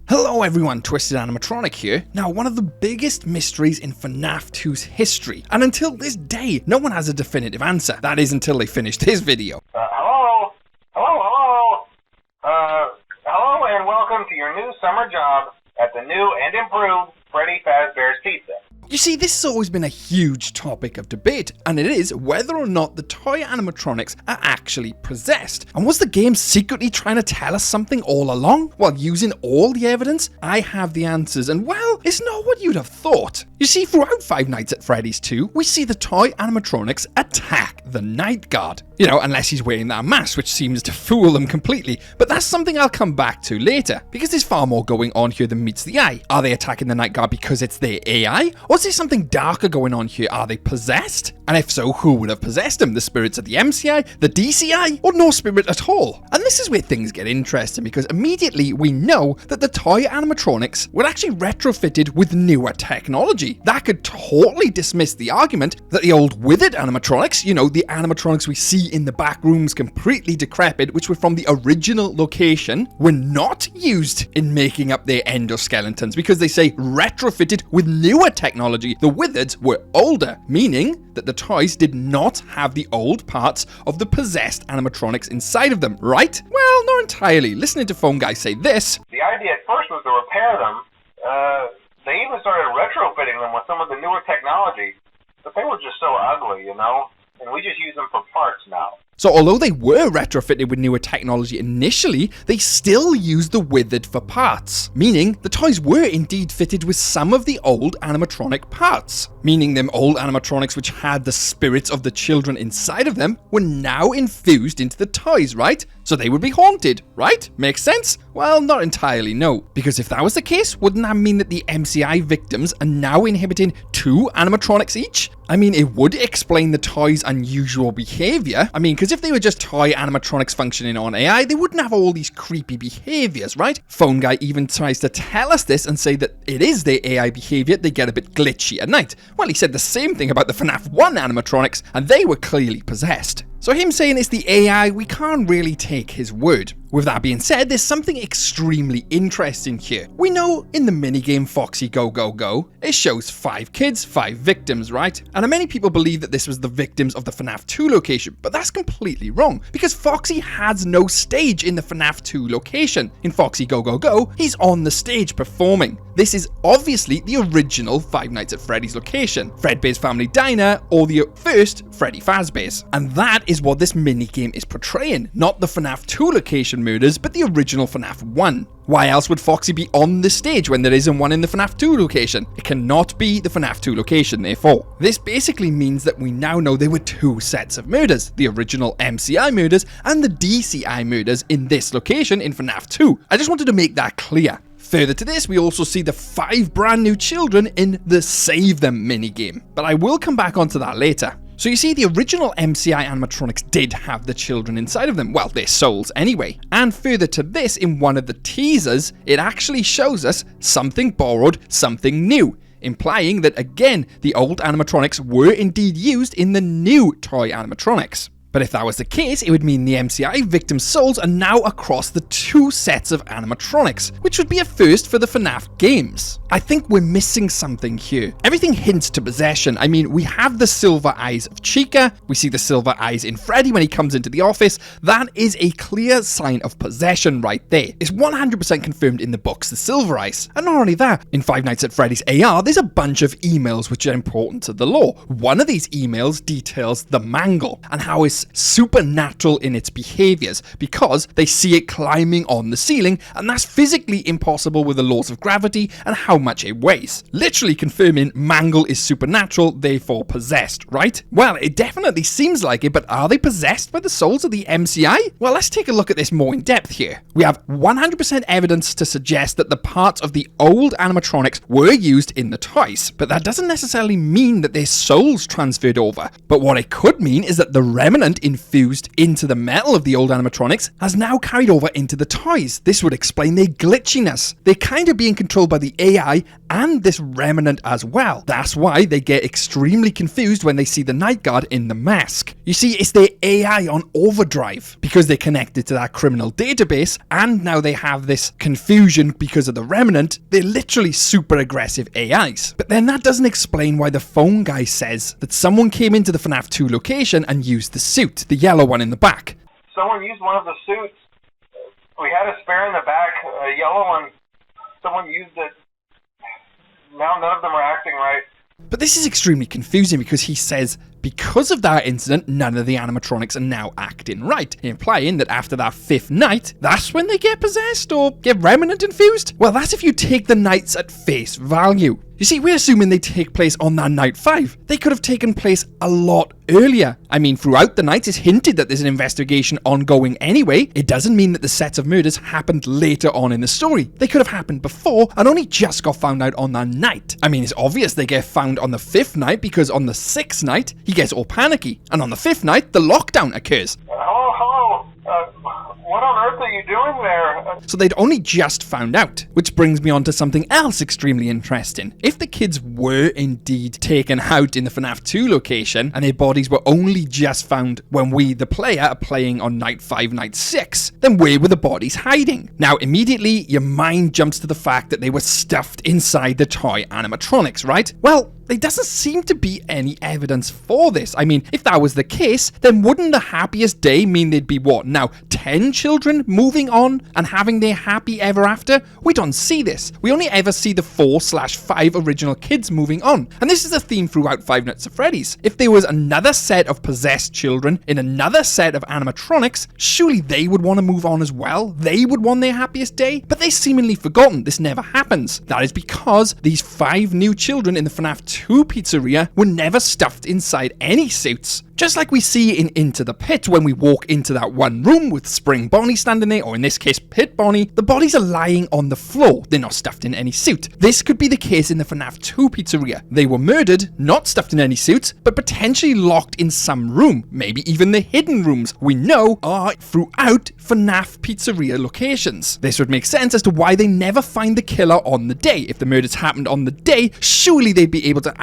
Hello everyone, Twisted Animatronic here. Now, one of the biggest mysteries in FNAF 2's history, and until this day, no one has a definitive answer. That is until they finish this video. Hello, and welcome to your new summer job at the new and improved Freddy Fazbear's Pizza. You see, this has always been a huge topic of debate, and it is whether or not the toy animatronics are actually possessed. And was the game secretly trying to tell us something all along? While using all the evidence, I have the answers, and well, it's not what you'd have thought. You see, throughout Five Nights at Freddy's 2, we see the toy animatronics attack the night guard. You know, unless he's wearing that mask, which seems to fool them completely. But that's something I'll come back to later, because there's far more going on here than meets the eye. Are they attacking the night guard because it's their AI? Or is there something darker going on here? Are they possessed? And if so, who would have possessed them? The spirits of the MCI, the DCI, or no spirit at all? And this is where things get interesting, because immediately we know that the toy animatronics were actually retrofitted with newer technology. That could totally dismiss the argument that the old withered animatronics, you know, the animatronics we see in the back rooms completely decrepit, which were from the original location, were not used in making up their endoskeletons, because they say retrofitted with newer technology. The withereds were older, meaning that the toys did not have the old parts of the possessed animatronics inside of them, right? Well, not entirely. Listening to Phone Guy say this. The idea at first was to repair them. They even started retrofitting them with some of the newer technology, but they were just so ugly, you know? And we just use them for parts now. So although they were retrofitted with newer technology initially, they still used the withered for parts, meaning the toys were indeed fitted with some of the old animatronic parts, meaning them old animatronics which had the spirits of the children inside of them were now infused into the toys, right? So they would be haunted, right? Makes sense? Well, not entirely, no. Because if that was the case, wouldn't that mean that the MCI victims are now inhabiting two animatronics each? I mean, it would explain the toys' unusual behavior. I mean, because if they were just toy animatronics functioning on AI, they wouldn't have all these creepy behaviors, right? Phone Guy even tries to tell us this and say that it is their AI behavior, they get a bit glitchy at night. Well, he said the same thing about the FNAF1 animatronics, and they were clearly possessed. So him saying it's the AI, we can't really take his word. With that being said, there's something extremely interesting here. We know in the minigame Foxy Go Go Go, it shows 5 kids, 5 victims, right? And many people believe that this was the victims of the FNAF 2 location, but that's completely wrong, because Foxy has no stage in the FNAF 2 location. In Foxy Go Go Go, he's on the stage performing. This is obviously the original Five Nights at Freddy's location, Fredbear's Family Diner, or the first Freddy Fazbear's. And that is what this minigame is portraying, not the FNAF 2 location murders, but the original FNAF 1. Why else would Foxy be on the stage when there isn't one in the FNAF 2 location? It cannot be the FNAF 2 location, therefore. This basically means that we now know there were 2 sets of murders, the original MCI murders and the DCI murders in this location in FNAF 2. I just wanted to make that clear. Further to this, we also see the 5 brand new children in the Save Them minigame, but I will come back onto that later. So you see, the original MCI animatronics did have the children inside of them, well, their souls anyway. And further to this, in one of the teasers, it actually shows us something borrowed, something new, implying that again, the old animatronics were indeed used in the new toy animatronics. But if that was the case, it would mean the MCI victims' souls are now across the 2 sets of animatronics, which would be a first for the FNAF games. I think we're missing something here. Everything hints to possession. I mean, we have the silver eyes of Chica, we see the silver eyes in Freddy when he comes into the office. That is a clear sign of possession right there. It's 100% confirmed in the books, the silver eyes. And not only that, in Five Nights at Freddy's AR, there's a bunch of emails which are important to the lore. One of these emails details the mangle and how it's supernatural in its behaviors, because they see it climbing on the ceiling, and that's physically impossible with the laws of gravity and how much it weighs. Literally confirming Mangle is supernatural, therefore possessed, right? Well, it definitely seems like it, but are they possessed by the souls of the MCI? Well, let's take a look at this more in depth here. We have 100% evidence to suggest that the parts of the old animatronics were used in the toys, but that doesn't necessarily mean that their souls transferred over. But what it could mean is that the remnant remnant infused into the metal of the old animatronics has now carried over into the toys. This would explain their glitchiness. They're kind of being controlled by the AI and this remnant as well. That's why they get extremely confused when they see the night guard in the mask. You see, it's their AI on overdrive because they're connected to that criminal database, and now they have this confusion because of the remnant. They're literally super aggressive AIs. But then that doesn't explain why the phone guy says that someone came into the FNAF 2 location and used the suit, the yellow one in the back. Someone used one of the suits. We had a spare in the back, a yellow one. Someone used it. Now none of them are acting right. But this is extremely confusing because he says because of that incident, none of the animatronics are now acting right, implying that after that 5th night, that's when they get possessed or get remnant infused? Well, that's if you take the nights at face value. You see, we're assuming they take place on that night 5. They could have taken place a lot earlier. I mean, throughout the night, it's hinted that there's an investigation ongoing anyway. It doesn't mean that the sets of murders happened later on in the story. They could have happened before and only just got found out on that night. I mean, it's obvious they get found on the 5th night because on the 6th night, he gets all panicky. And on the 5th night, the lockdown occurs. Hello? What on earth are you doing there? So they'd only just found out, which brings me on to something else extremely interesting. If the kids were indeed taken out in the FNAF 2 location, and their bodies were only just found when we, the player, are playing on night 5, night 6, then where were the bodies hiding? Now, immediately, your mind jumps to the fact that they were stuffed inside the toy animatronics, right? Well, there doesn't seem to be any evidence for this. I mean, if that was the case, then wouldn't the happiest day mean there'd be, what, now 10 children moving on and having their happy ever after? We don't see this. We only ever see the 4/5 original kids moving on. And this is a theme throughout Five Nights at Freddy's. If there was another set of possessed children in another set of animatronics, surely they would want to move on as well. They would want their happiest day. But they're seemingly forgotten. This never happens. That is because these 5 new children in the FNAF 2 pizzeria were never stuffed inside any suits. Just like we see in Into the Pit when we walk into that one room with Spring Bonnie standing there, or in this case Pit Bonnie, the bodies are lying on the floor. They're not stuffed in any suit. This could be the case in the FNAF 2 pizzeria. They were murdered, not stuffed in any suits, but potentially locked in some room, maybe even the hidden rooms we know are throughout FNAF pizzeria locations. This would make sense as to why they never find the killer on the day. If the murders happened on the day, surely they'd be able to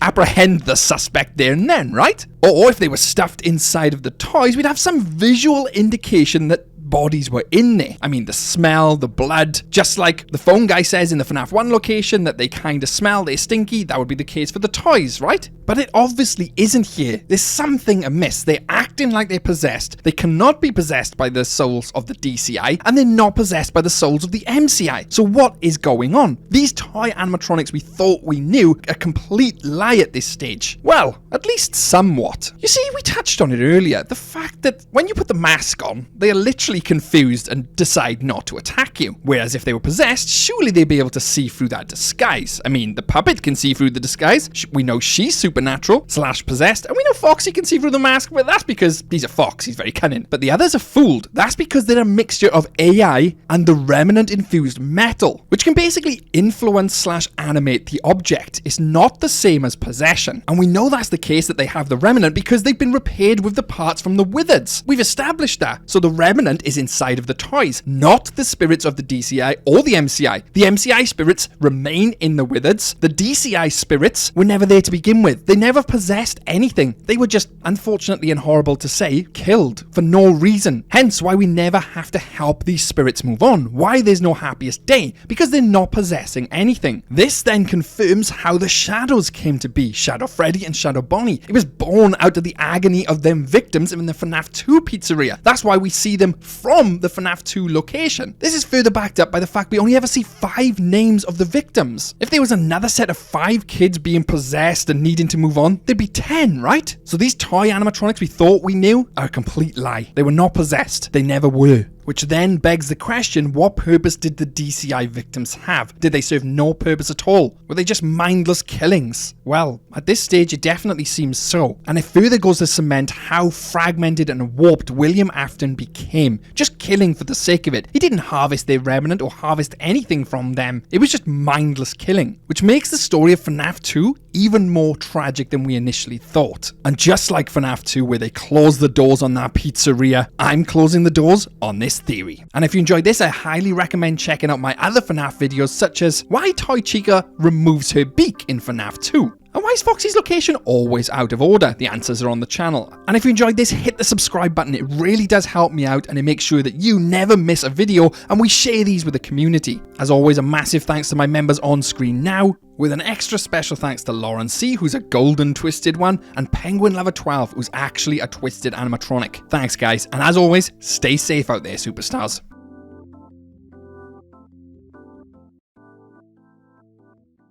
apprehend the suspect there and then, right? Or if they were stuffed inside of the toys, we'd have some visual indication that bodies were in there. I mean, the smell, the blood, just like the phone guy says in the FNAF 1 location that they kind of smell, they're stinky, that would be the case for the toys, right? But it obviously isn't here. There's something amiss. They're acting like they're possessed. They cannot be possessed by the souls of the DCI, and they're not possessed by the souls of the MCI. So what is going on? These toy animatronics we thought we knew, a complete lie at this stage. Well, at least somewhat. You see, we touched on it earlier, the fact that when you put the mask on, they are literally confused and decide not to attack you. Whereas if they were possessed, surely they'd be able to see through that disguise. I mean, the puppet can see through the disguise. We know she's supernatural/possessed, and we know Foxy can see through the mask, but that's because he's a fox, he's very cunning. But the others are fooled. That's because they're a mixture of AI and the remnant infused metal, which can basically influence/animate the object. It's not the same as possession. And we know that's the case that they have the remnant because they've been repaired with the parts from the withers. We've established that. So the remnant is inside of the toys, not the spirits of the DCI or the MCI. The MCI spirits remain in the withers. The DCI spirits were never there to begin with. They never possessed anything. They were just, unfortunately and horrible to say, killed for no reason. Hence why we never have to help these spirits move on. Why there's no happiest day? Because they're not possessing anything. This then confirms how the shadows came to be. Shadow Freddy and Shadow Bonnie. It was born out of the agony of them victims in the FNAF 2 pizzeria. That's why we see them from the FNAF 2 location. This is further backed up by the fact we only ever see 5 names of the victims. If there was another set of 5 kids being possessed and needing to move on, there'd be 10, right? So these toy animatronics we thought we knew are a complete lie. They were not possessed. They never were. Which then begs the question, what purpose did the DCI victims have? Did they serve no purpose at all? Were they just mindless killings? Well, at this stage it definitely seems so. And it further goes to cement how fragmented and warped William Afton became. Just killing for the sake of it. He didn't harvest their remnant or harvest anything from them. It was just mindless killing. Which makes the story of FNAF 2 even more tragic than we initially thought. And just like FNAF 2 where they close the doors on that pizzeria, I'm closing the doors on this theory. And if you enjoyed this, I highly recommend checking out my other FNAF videos such as why Toy Chica removes her beak in FNAF 2. And why is Foxy's location always out of order? The answers are on the channel. And if you enjoyed this, hit the subscribe button. It really does help me out and it makes sure that you never miss a video and we share these with the community. As always, a massive thanks to my members on screen now, with an extra special thanks to Lauren C, who's a golden twisted one, and Penguin Lover 12, who's actually a twisted animatronic. Thanks guys, and as always, stay safe out there, superstars.